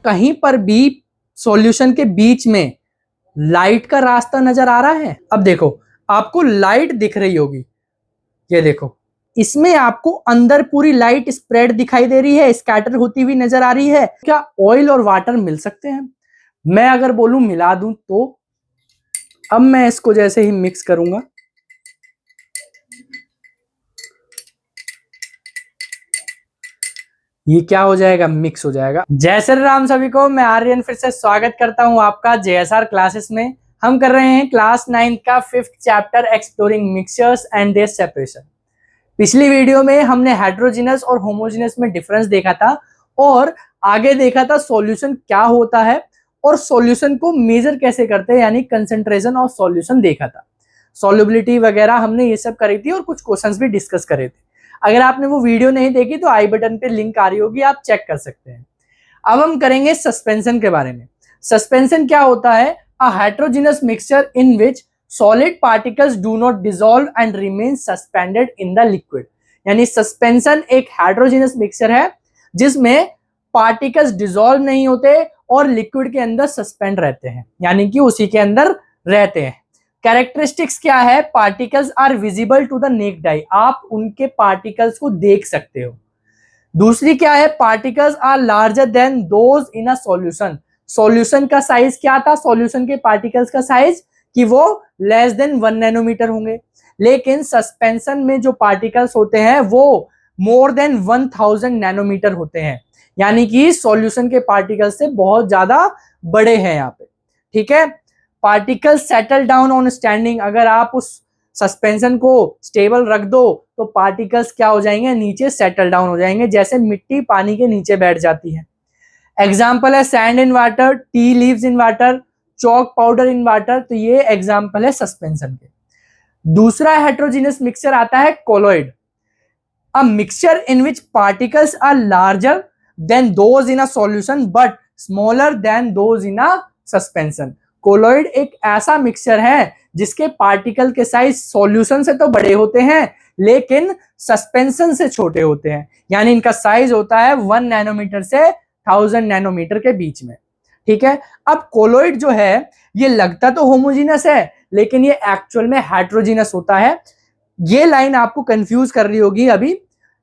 कहीं पर भी सॉल्यूशन के बीच में लाइट का रास्ता नजर आ रहा है? अब देखो, आपको लाइट दिख रही होगी, ये देखो, इसमें आपको अंदर पूरी लाइट स्प्रेड दिखाई दे रही है, स्कैटर होती हुई नजर आ रही है। क्या ऑयल और वाटर मिल सकते हैं? मैं अगर बोलूं मिला दूं तो? अब मैं इसको जैसे ही मिक्स करूंगा, ये क्या हो जाएगा? मिक्स हो जाएगा। जय श्री राम सभी को, मैं आर्यन फिर से स्वागत करता हूं आपका जेएसआर क्लासेस में। हम कर रहे हैं क्लास 9 का 5th chapter exploring mixtures and their separation. पिछली वीडियो में हमने हेटेरोजेनस और होमोजेनस में डिफरेंस देखा था और आगे देखा था सॉल्यूशन क्या होता है और सॉल्यूशन को मेजर कैसे करते हैं, यानी कंसंट्रेशन ऑफ सॉल्यूशन देखा था। सॉल्युबिलिटी वगैरह हमने ये सब करी थी और कुछ क्वेश्चंस भी डिस्कस करे थे। अगर आपने वो वीडियो नहीं देखी तो आई बटन पे लिंक आ रही होगी, आप चेक कर सकते हैं। अब हम करेंगे सस्पेंशन के बारे में। सस्पेंशन क्या होता है? A heterogeneous mixture in which solid particles do not dissolve and remain suspended in the liquid। यानी सस्पेंशन एक हेटेरोजेनस मिक्सचर है जिसमें पार्टिकल्स डिसॉल्व नहीं होते और लिक्विड के अंदर सस्पेंड रहते हैं, यानी कि उसी के अंदर रहते हैं। कैरेक्टरिस्टिक्स क्या है? Particles are visible to the naked eye, आप उनके पार्टिकल्स को देख सकते हो। दूसरी क्या है? Particles are larger than those in a solution. Solution का साइज क्या था? सॉल्यूशन के पार्टिकल्स का साइज कि वो लेस देन 1 नैनोमीटर होंगे, लेकिन सस्पेंशन में जो पार्टिकल्स होते हैं वो मोर देन 1000 नैनोमीटर होते हैं, यानी कि सॉल्यूशन के पार्टिकल्स से बहुत ज्यादा बड़े हैं यहाँ पे। ठीक है, particles settle down on standing. अगर आप उस सस्पेंशन को स्टेबल रख दो तो पार्टिकल्स क्या हो जाएंगे? नीचे सेटल डाउन हो जाएंगे, जैसे मिट्टी पानी के नीचे बैठ जाती है। एग्जाम्पल है sand in water, tea leaves in water, chalk powder in water. तो ये एग्जाम्पल है सस्पेंशन के। दूसरा हेटेरोजेनस मिक्सचर आता है colloid. A mixture in which particles are larger than those in a solution but smaller than those in a suspension. Colloid एक ऐसा mixture है जिसके पार्टिकल के साइज सॉल्यूशन से तो बड़े होते हैं लेकिन सस्पेंशन से छोटे होते हैं, यानी इनका साइज होता है 1 नैनोमीटर से 1000 नैनोमीटर के बीच में। ठीक है, अब कोलॉइड जो है ये लगता तो होमोजेनस है लेकिन ये एक्चुअल में हेटेरोजेनस होता है। ये लाइन आपको कंफ्यूज कर रही होगी अभी।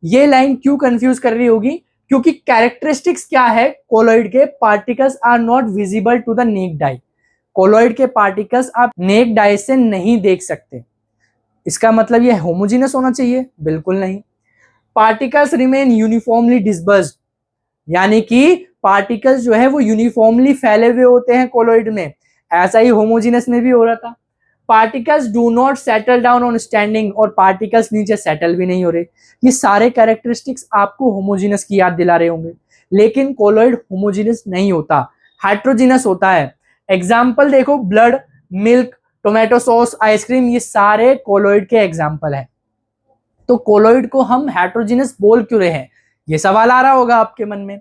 ये लाइन क्यों कंफ्यूज कर रही होगी? क्योंकि कैरेक्टरिस्टिक्स क्या है कोलॉइड के? Particles are not visible to the naked eye. Colloid के पार्टिकल्स आप नेक्ड आई से नहीं देख सकते। इसका मतलब ये होमोजेनस होना चाहिए? बिल्कुल नहीं। पार्टिकल्स रिमेन यूनिफॉर्मली डिस्पर्स्ड, यानी कि पार्टिकल्स जो है वो यूनिफॉर्मली फैले हुए होते हैं कोलॉइड में। ऐसा ही होमोजेनस में भी हो रहा था। Particles do not settle down on standing, और पार्टिकल्स नीचे सेटल भी नहीं हो रहे। ये सारे कैरेक्टरिस्टिक्स आपको होमोजेनस की याद दिला रहे होंगे, लेकिन कोलॉइड होमोजेनस नहीं होता, हेटेरोजेनस होता है। एग्जाम्पल देखो, blood, milk, tomato sauce, ice cream, ये सारे कोलॉइड के एग्जाम्पल है। तो कोलॉइड को हम हेटेरोजेनस बोल क्यों रहे हैं? ये सवाल आ रहा होगा आपके मन में।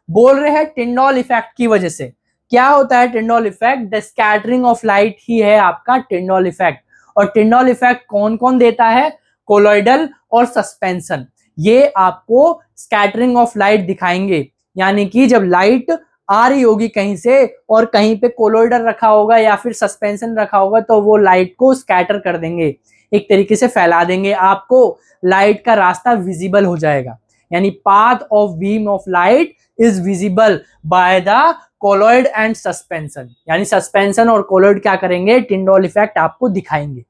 बोल रहे हैं टिंडॉल इफेक्ट की वजह से। क्या होता है Tyndall effect? The scattering of light ही है आपका टिंडॉल इफेक्ट। और टिंडॉल इफेक्ट कौन कौन देता है? कोलॉइडल और सस्पेंशन। ये आपको स्कैटरिंग ऑफ लाइट दिखाएंगे, यानी कि जब लाइट आ रही होगी कहीं से और कहीं पे कोलॉइडल रखा होगा या फिर सस्पेंशन रखा होगा तो वो लाइट को स्कैटर कर देंगे, एक तरीके से फैला देंगे। आपको लाइट का रास्ता विजिबल हो जाएगा, यानी path of beam of light is visible by the colloid and suspension. यानी सस्पेंशन और कोलॉइड क्या करेंगे? टिंडॉल इफेक्ट आपको दिखाएंगे।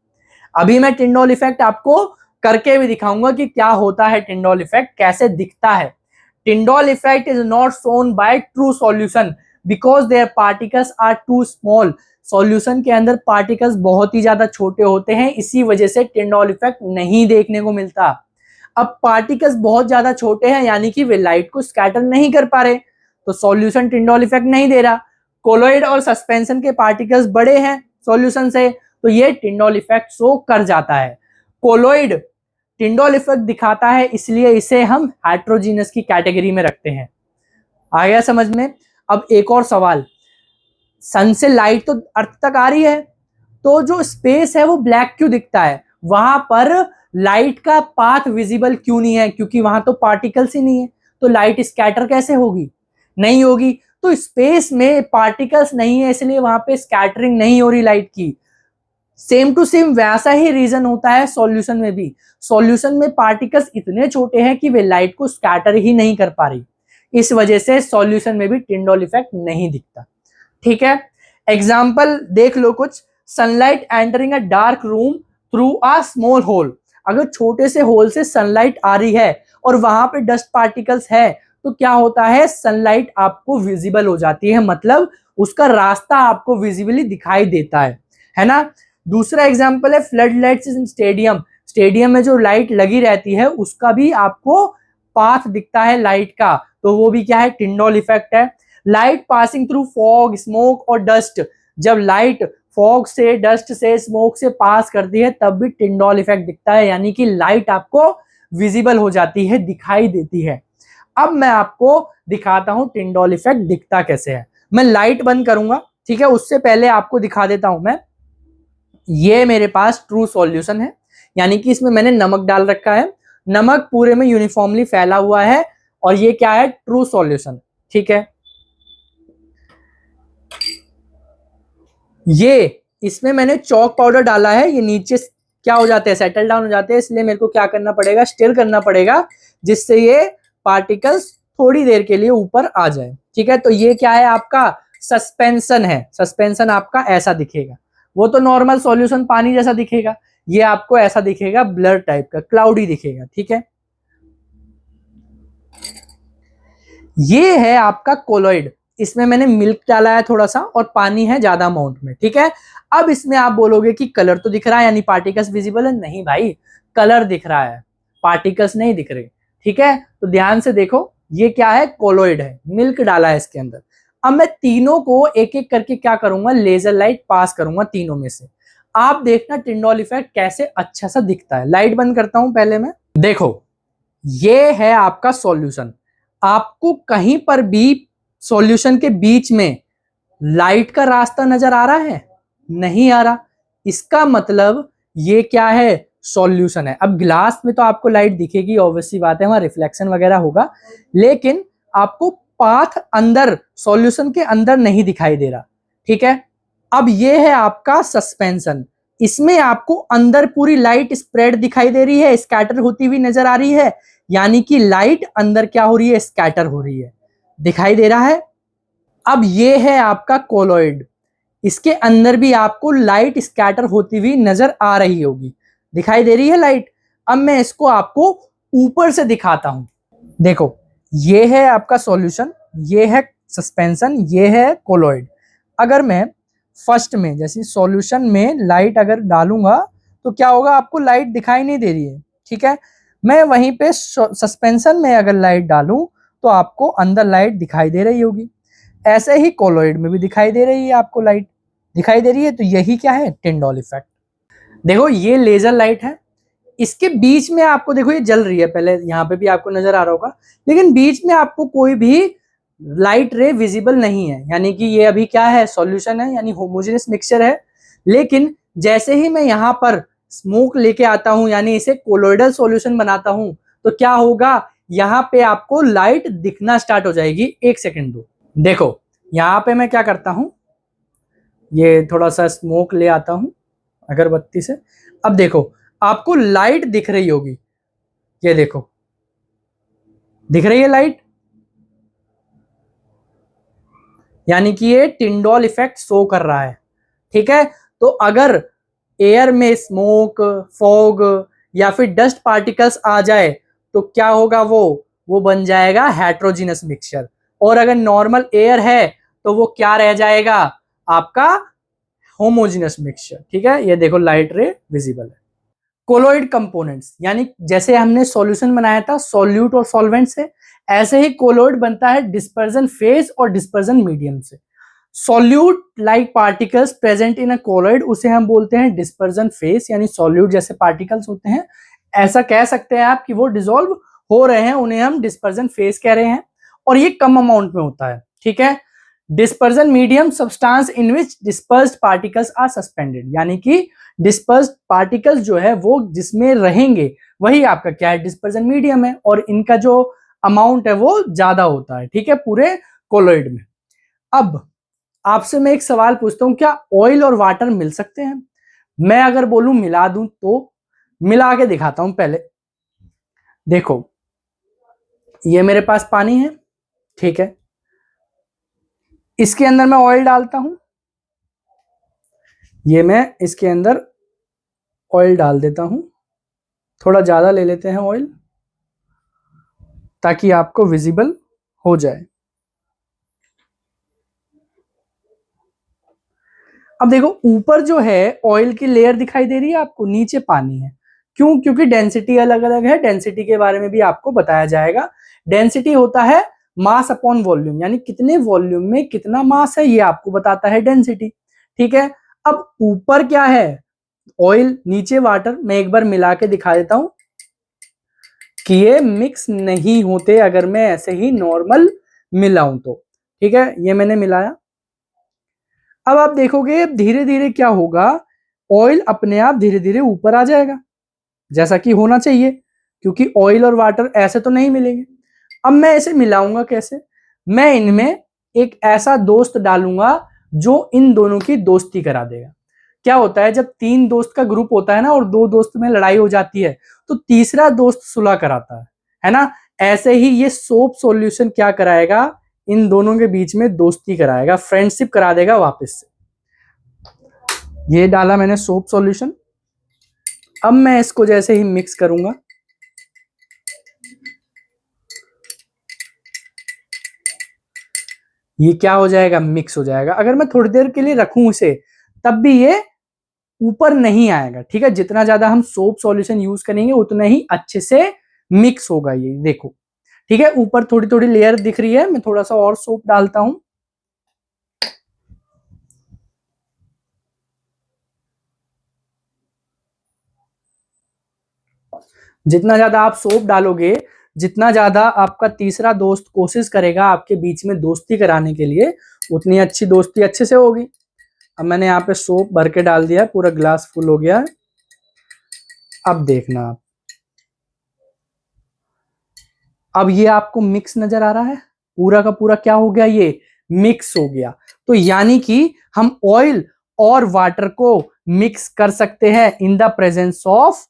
अभी मैं टिंडॉल इफेक्ट आपको करके भी दिखाऊंगा कि क्या होता है टिंडॉल इफेक्ट, कैसे दिखता है। Tyndall effect is not shown by true solution because their particles are too small. Solution के अंदर पार्टिकल्स बहुत ही ज्यादा छोटे होते हैं, इसी वजह से टिंडॉल इफेक्ट नहीं देखने को मिलता। अब पार्टिकल्स बहुत ज्यादा छोटे हैं, यानी कि वे लाइट को स्कैटर नहीं कर पा रहे, तो सॉल्यूशन टिंडॉल इफेक्ट नहीं दे रहा। कोलॉइड और सस्पेंशन के पार्टिकल्स बड़े हैं सॉल्यूशन से, तो ये टिंडॉल इफेक्ट शो कर जाता है। कोलॉइड टिंडॉल इफेक्ट दिखाता है, इसलिए इसे हम हेटेरोजेनस की कैटेगरी में रखते हैं। आ गया समझ में? अब एक और सवाल, सन से लाइट तो अर्थ तक आ रही है, तो जो स्पेस है वो ब्लैक क्यों दिखता है? वहां पर लाइट का पाथ विजिबल क्यों नहीं है? क्योंकि वहां तो पार्टिकल्स ही नहीं है, तो लाइट स्कैटर कैसे होगी? नहीं होगी। तो स्पेस में पार्टिकल्स नहीं है, इसलिए वहां पे स्कैटरिंग नहीं हो रही लाइट की। सेम टू सेम वैसा ही रीजन होता है सॉल्यूशन में भी। सॉल्यूशन में पार्टिकल्स इतने छोटे हैं कि वे लाइट को स्कैटर ही नहीं कर पा रही, इस वजह से सॉल्यूशन में भी टिंडोल इफेक्ट नहीं दिखता। ठीक है, एग्जाम्पल देख लो कुछ। Sunlight entering a dark room through a small hole. अगर छोटे से होल से सनलाइट आ रही है और वहां पे डस्ट पार्टिकल्स है, तो क्या होता है, सनलाइट आपको विजिबल हो जाती है, मतलब उसका रास्ता आपको विजिबली दिखाई देता है ना। दूसरा एग्जांपल है फ्लड लाइट्स इन स्टेडियम। स्टेडियम में जो लाइट लगी रहती है उसका भी आपको पाथ दिखता है लाइट का, तो वो भी क्या है, टिंडोल इफेक्ट है। Light passing through fog, smoke और डस्ट। जब लाइट फॉग से, डस्ट से, स्मोक से पास करती है तब भी टिंडोल इफेक्ट दिखता है, यानी कि लाइट आपको विजिबल हो जाती है, दिखाई देती है। अब मैं आपको दिखाता हूं टिंडोल इफेक्ट दिखता कैसे है। मैं लाइट बंद करूंगा, ठीक है, उससे पहले आपको दिखा देता हूं मैं। ये मेरे पास ट्रू सॉल्यूशन है, यानी कि इसमें मैंने नमक डाल रखा है, नमक पूरे में यूनिफॉर्मली फैला हुआ है, और ये क्या है, ट्रू सॉल्यूशन। ठीक है, ये इसमें मैंने चॉक पाउडर डाला है, ये नीचे क्या हो जाते हैं, सेटल डाउन हो जाते हैं, इसलिए मेरे को क्या करना पड़ेगा, स्टिर करना पड़ेगा, जिससे ये पार्टिकल्स थोड़ी देर के लिए ऊपर आ जाए। ठीक है, तो ये क्या है, आपका सस्पेंशन है। सस्पेंशन आपका ऐसा दिखेगा, वो तो नॉर्मल सॉल्यूशन पानी जैसा दिखेगा, ये आपको ऐसा दिखेगा, ब्लर टाइप का, क्लाउडी दिखेगा। ठीक है, ये है आपका कोलॉइड। इसमें मैंने मिल्क डाला है थोड़ा सा, और पानी है ज्यादा अमाउंट में। ठीक है, अब इसमें आप बोलोगे कि कलर तो दिख रहा है, यानी पार्टिकल्स विजिबल है। नहीं भाई, कलर दिख रहा है, पार्टिकल्स नहीं दिख रहे। ठीक है, तो ध्यान से देखो, ये क्या है, कोलॉइड है, मिल्क डाला है इसके अंदर। अब मैं तीनों को एक एक करके क्या करूंगा, लेजर लाइट पास करूंगा तीनों में से। आप देखना टिंडोल इफेक्ट कैसे अच्छा सा दिखता है। लाइट बंद करता हूं पहले मैं। देखो, ये है आपका सॉल्यूशन। आपको कहीं पर भी सॉल्यूशन के बीच में लाइट का रास्ता नजर आ रहा है? नहीं आ रहा। इसका मतलब ये क्या है, सॉल्यूशन है। अब ग्लास में तो आपको लाइट दिखेगी, ऑब्वियसली बात है, वहां रिफ्लेक्शन वगैरह होगा, लेकिन आपको पाथ अंदर, सॉल्यूशन के अंदर नहीं दिखाई दे रहा। ठीक है, अब ये है आपका सस्पेंशन। इसमें आपको अंदर पूरी लाइट स्प्रेड दिखाई दे रही है, स्कैटर होती हुई नजर आ रही है, यानी कि लाइट अंदर क्या हो रही है, स्कैटर हो रही है, दिखाई दे रहा है। अब ये है आपका कोलॉइड, इसके अंदर भी आपको लाइट स्कैटर होती हुई नजर आ रही होगी, दिखाई दे रही है लाइट। अब मैं इसको आपको ऊपर से दिखाता हूं। देखो, ये है आपका सॉल्यूशन, ये है सस्पेंशन, ये है कोलॉइड। अगर मैं फर्स्ट में, जैसे सॉल्यूशन में लाइट अगर डालूंगा तो क्या होगा, आपको लाइट दिखाई नहीं दे रही है। ठीक है, मैं वहीं पे सस्पेंशन में अगर लाइट डालूं तो आपको अंदर लाइट दिखाई दे रही होगी। ऐसे ही कोलॉइड में भी दिखाई दे रही है, आपको लाइट दिखाई दे रही है। तो यही क्या है, टिंडोल इफेक्ट। देखो, ये लेजर लाइट है, इसके बीच में आपको देखो ये जल रही है, पहले यहाँ पे भी आपको नजर आ रहा होगा, लेकिन बीच में आपको कोई भी लाइट रे विजिबल नहीं है, यानी कि ये अभी क्या है, सॉल्यूशन है, यानी होमोजेनियस मिक्सचर है। लेकिन जैसे ही मैं यहाँ पर स्मोक लेके आता हूं, यानी इसे कोलोइडल सॉल्यूशन बनाता हूं, तो क्या होगा, यहाँ पे आपको लाइट दिखना स्टार्ट हो जाएगी। एक सेकेंड दो। देखो, यहाँ पे मैं क्या करता हूं, ये थोड़ा सा स्मोक ले आता हूं अगरबत्ती से। अब देखो, आपको लाइट दिख रही होगी, ये देखो, दिख रही है लाइट, यानी कि ये टिंडोल इफेक्ट शो कर रहा है। ठीक है, तो अगर एयर में स्मोक, फॉग या फिर डस्ट पार्टिकल्स आ जाए तो क्या होगा, वो बन जाएगा हेट्रोजीनस मिक्सचर। और अगर नॉर्मल एयर है तो वो क्या रह जाएगा, आपका होमोजीनस मिक्सचर। ठीक है, ये देखो लाइट रे विजिबल है। कोलोइड कंपोनेंट्स, यानी जैसे हमने सॉल्यूशन बनाया था सॉल्यूट और सॉल्वेंट से, ऐसे ही कोलोइड बनता है डिस्पर्जन फेज और डिस्पर्जन मीडियम से। Solute like particles present in a colloid, उसे हम बोलते हैं डिस्पर्जन फेज, यानी सॉल्यूट जैसे पार्टिकल्स होते हैं, ऐसा कह सकते हैं आप कि वो डिसॉल्व हो रहे हैं, उन्हें हम डिस्पर्जन फेज कह रहे हैं, और ये कम अमाउंट में होता है। ठीक है, dispersion medium substance in which dispersed particles are suspended, यानी कि डिस्पर्स्ड पार्टिकल्स जो है वो जिसमें रहेंगे वही आपका क्या है, डिस्पर्जन मीडियम है, और इनका जो अमाउंट है वो ज्यादा होता है। ठीक है, पूरे कोलोइड में। अब आपसे मैं एक सवाल पूछता हूं, क्या ऑयल और वाटर मिल सकते हैं? मैं अगर बोलूं मिला दूं तो मिला के दिखाता हूं। पहले देखो, ये मेरे पास पानी है, ठीक है, इसके अंदर मैं ऑयल डालता हूं, ये मैं इसके अंदर ऑयल डाल देता हूं, थोड़ा ज्यादा ले लेते हैं ऑयल ताकि आपको विजिबल हो जाए। अब देखो, ऊपर जो है ऑयल की लेयर दिखाई दे रही है आपको, नीचे पानी है। क्यों? क्योंकि डेंसिटी अलग अलग है। डेंसिटी के बारे में भी आपको बताया जाएगा। डेंसिटी होता है मास अपॉन वॉल्यूम, यानी कितने वॉल्यूम में कितना मास है, ये आपको बताता है डेंसिटी। ठीक है, अब ऊपर क्या है? ऑयल, नीचे वाटर। मैं एक बार मिला के दिखा देता हूं कि ये मिक्स नहीं होते अगर मैं ऐसे ही नॉर्मल मिलाऊं तो। ठीक है, ये मैंने मिलाया। अब आप देखोगे धीरे धीरे क्या होगा, ऑयल अपने आप धीरे धीरे ऊपर आ जाएगा, जैसा कि होना चाहिए, क्योंकि ऑयल और वाटर ऐसे तो नहीं मिलेंगे। अब मैं इसे मिलाऊंगा कैसे? मैं इनमें एक ऐसा दोस्त डालूंगा जो इन दोनों की दोस्ती करा देगा। क्या होता है, जब 3 दोस्त का ग्रुप होता है ना और 2 दोस्त में लड़ाई हो जाती है तो तीसरा दोस्त सुलह कराता है ना? ऐसे ही ये सोप सॉल्यूशन क्या कराएगा, इन दोनों के बीच में दोस्ती कराएगा, फ्रेंडशिप करा देगा वापस से। ये डाला मैंने सोप सॉल्यूशन। अब मैं इसको जैसे ही मिक्स करूंगा, ये क्या हो जाएगा, मिक्स हो जाएगा। अगर मैं थोड़ी देर के लिए रखूं इसे, तब भी ये ऊपर नहीं आएगा। ठीक है, जितना ज्यादा हम सोप सॉल्यूशन यूज करेंगे उतना ही अच्छे से मिक्स होगा ये। देखो, ठीक है, ऊपर थोड़ी थोड़ी लेयर दिख रही है, मैं थोड़ा सा और सोप डालता हूं। जितना ज्यादा आप सोप डालोगे, जितना ज्यादा आपका तीसरा दोस्त कोशिश करेगा आपके बीच में दोस्ती कराने के लिए, उतनी अच्छी दोस्ती अच्छे से होगी। अब मैंने यहाँ पे सोप भर के डाल दिया है, पूरा ग्लास फुल हो गया है। अब देखना आप, अब ये आपको मिक्स नजर आ रहा है, पूरा का पूरा क्या हो गया, ये मिक्स हो गया। तो यानी कि हम ऑयल और वाटर को मिक्स कर सकते हैं इन द प्रेजेंस ऑफ,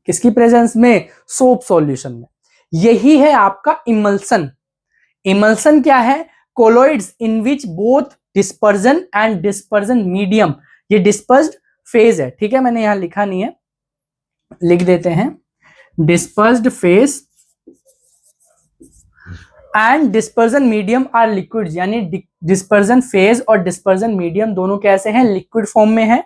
किसकी प्रेजेंस में? सोप सॉल्यूशन में। यही है आपका इमल्सन। इमल्सन क्या है? Colloids in which both dispersion and dispersion medium, ये डिस्पर्स्ड फेज है। ठीक है, मैंने यहां लिखा नहीं है, लिख देते हैं। Dispersed phase and dispersion medium are liquids, यानी डिस्पर्जन फेज और डिस्पर्जन मीडियम दोनों कैसे हैं? लिक्विड फॉर्म में है।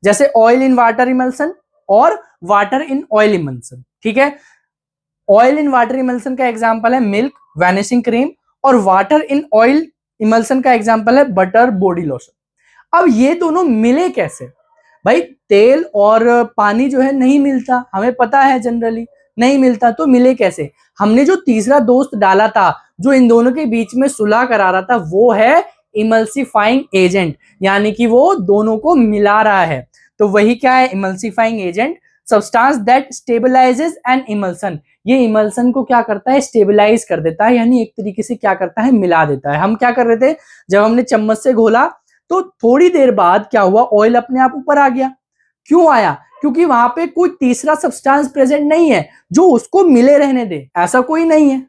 जैसे ऑयल इन वाटर इमल्सन और वाटर इन ऑयल इमल्सन। ठीक है, ऑयल इन वाटर इमल्सन का एग्जांपल है मिल्क, वैनिशिंग क्रीम, और वाटर इन ऑयल इमल्सन का एग्जांपल है बटर, बॉडी लोशन। अब ये दोनों मिले कैसे? भाई, तेल और पानी जो है नहीं मिलता, हमें पता है जनरली नहीं मिलता, तो मिले कैसे? हमने जो तीसरा दोस्त डाला था जो इन दोनों के बीच में सुलह करा रहा था, वो है इमल्सिफाइंग एजेंट, यानी कि वो दोनों को मिला रहा है। तो वही क्या है? Emulsifying agent, substance that stabilises an emulsion. ये इमल्सन को क्या करता है? स्टेबलाइज कर देता है, यानी एक तरीके से क्या करता है? मिला देता है। हम क्या कर रहे थे, जब हमने चम्मच से घोला तो थोड़ी देर बाद क्या हुआ, ऑयल अपने आप ऊपर आ गया। क्यों आया? क्योंकि वहां पे कोई तीसरा सब्सटेंस प्रेजेंट नहीं है जो उसको मिले रहने दे। ऐसा कोई नहीं है,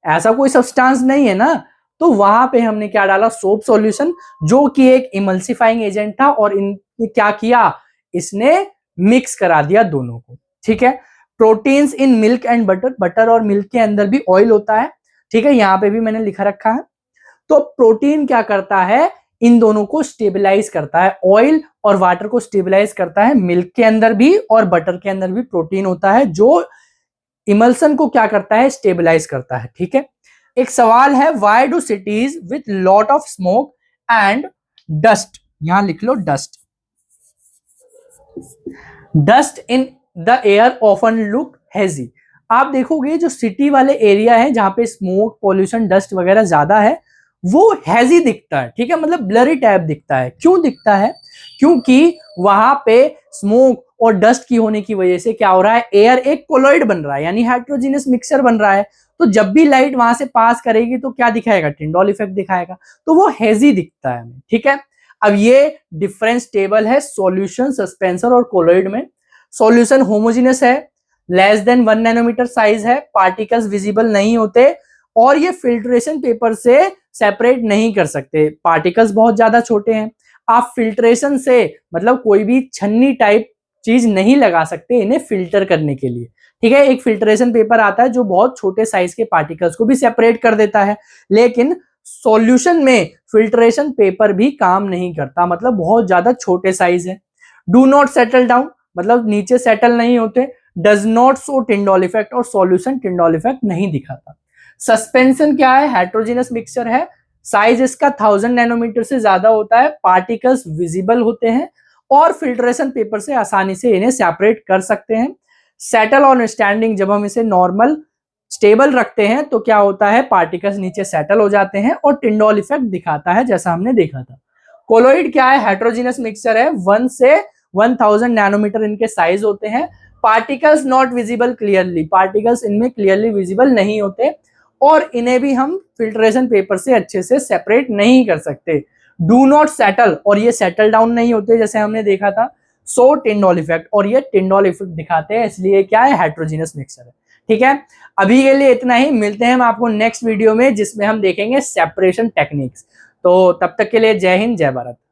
ऐसा कोई सब्सटेंस नहीं है ना। तो वहां पे हमने क्या डाला? सोप सॉल्यूशन, जो कि एक इमल्सिफाइंग एजेंट था, और इनने क्या किया? इसने मिक्स करा दिया दोनों को। ठीक है, proteins in milk and butter, butter और मिल्क के अंदर भी ऑयल होता है। ठीक है, यहां पे भी मैंने लिखा रखा है। तो प्रोटीन क्या करता है? इन दोनों को स्टेबलाइज करता है, ऑयल और वाटर को स्टेबलाइज करता है। मिल्क के अंदर भी और बटर के अंदर भी प्रोटीन होता है जो इमल्सन को क्या करता है? स्टेबलाइज करता है। ठीक है, एक सवाल है, why do cities with lot of smoke and dust, यहां लिख लो dust, dust in the air often look hazy. आप देखोगे जो सिटी वाले एरिया है जहां पे स्मोक, पॉल्यूशन, डस्ट वगैरह ज्यादा है, वो हैजी दिखता है। ठीक है, मतलब ब्लरी टाइप दिखता है। क्यों दिखता है? क्योंकि वहां पे स्मोक और डस्ट की होने की वजह से क्या हो रहा है, एयर एक कोलॉइड बन रहा है, यानी हेट्रोजीनियस मिक्सचर बन रहा है। तो जब भी लाइट वहां से पास करेगी तो क्या दिखाएगा, टिंडोल इफेक्ट दिखाएगा, तो वो हेजी दिखता है हमें, ठीक है। अब ये डिफरेंस टेबल है सॉल्यूशन, सस्पेंसर और कोलॉइड में। सॉल्यूशन होमोजेनियस है, लेस देन 1 नैनोमीटर साइज है, पार्टिकल्स विजिबल नहीं होते और ये फिल्ट्रेशन पेपर से सेपरेट नहीं कर सकते, पार्टिकल्स बहुत ज्यादा छोटे हैं। आप फिल्ट्रेशन से मतलब कोई भी छन्नी टाइप चीज नहीं लगा सकते इन्हें फिल्टर करने के लिए, ठीक है। एक फिल्ट्रेशन पेपर आता है जो बहुत छोटे साइज के पार्टिकल्स को भी सेपरेट कर देता है, लेकिन सॉल्यूशन में फिल्ट्रेशन पेपर भी काम नहीं करता, मतलब बहुत ज्यादा छोटे साइज है। डू नॉट सेटल डाउन, मतलब नीचे सेटल नहीं होते। डज नॉट शो टिंडोल इफेक्ट, और सॉल्यूशन टिंडोल इफेक्ट नहीं दिखाता। सस्पेंशन क्या है, हेट्रोजीनियस मिक्सचर है, साइज इसका 1000 नैनोमीटर से ज्यादा होता है, पार्टिकल्स विजिबल होते हैं और फिल्ट्रेशन पेपर से आसानी से इन्हें सेपरेट कर सकते हैं। सेटल ऑन स्टैंडिंग, जब हम इसे नॉर्मल स्टेबल रखते हैं तो क्या होता है, पार्टिकल्स नीचे सेटल हो जाते हैं और टिंडोल इफेक्ट दिखाता है जैसा हमने देखा था। कोलोइड क्या है, हेट्रोजीनियस मिक्सचर है, 1 से 1000 नैनोमीटर इनके साइज होते हैं। Particles not visible clearly, particles इनमें क्लियरली विजिबल नहीं होते और इन्हें भी हम फिल्ट्रेशन पेपर से अच्छे से सेपरेट नहीं कर सकते। डू नॉट सेटल, और ये सेटल डाउन नहीं होते जैसे हमने देखा था। सो टिंडोल इफेक्ट, और ये टिंडोल इफेक्ट दिखाते हैं, इसलिए क्या है, हेट्रोजीनियस मिक्सचर है, ठीक है। अभी के लिए इतना ही, मिलते हैं हम आपको नेक्स्ट वीडियो में जिसमें हम देखेंगे सेपरेशन टेक्निक्स। तो तब तक के लिए जय हिंद, जय भारत।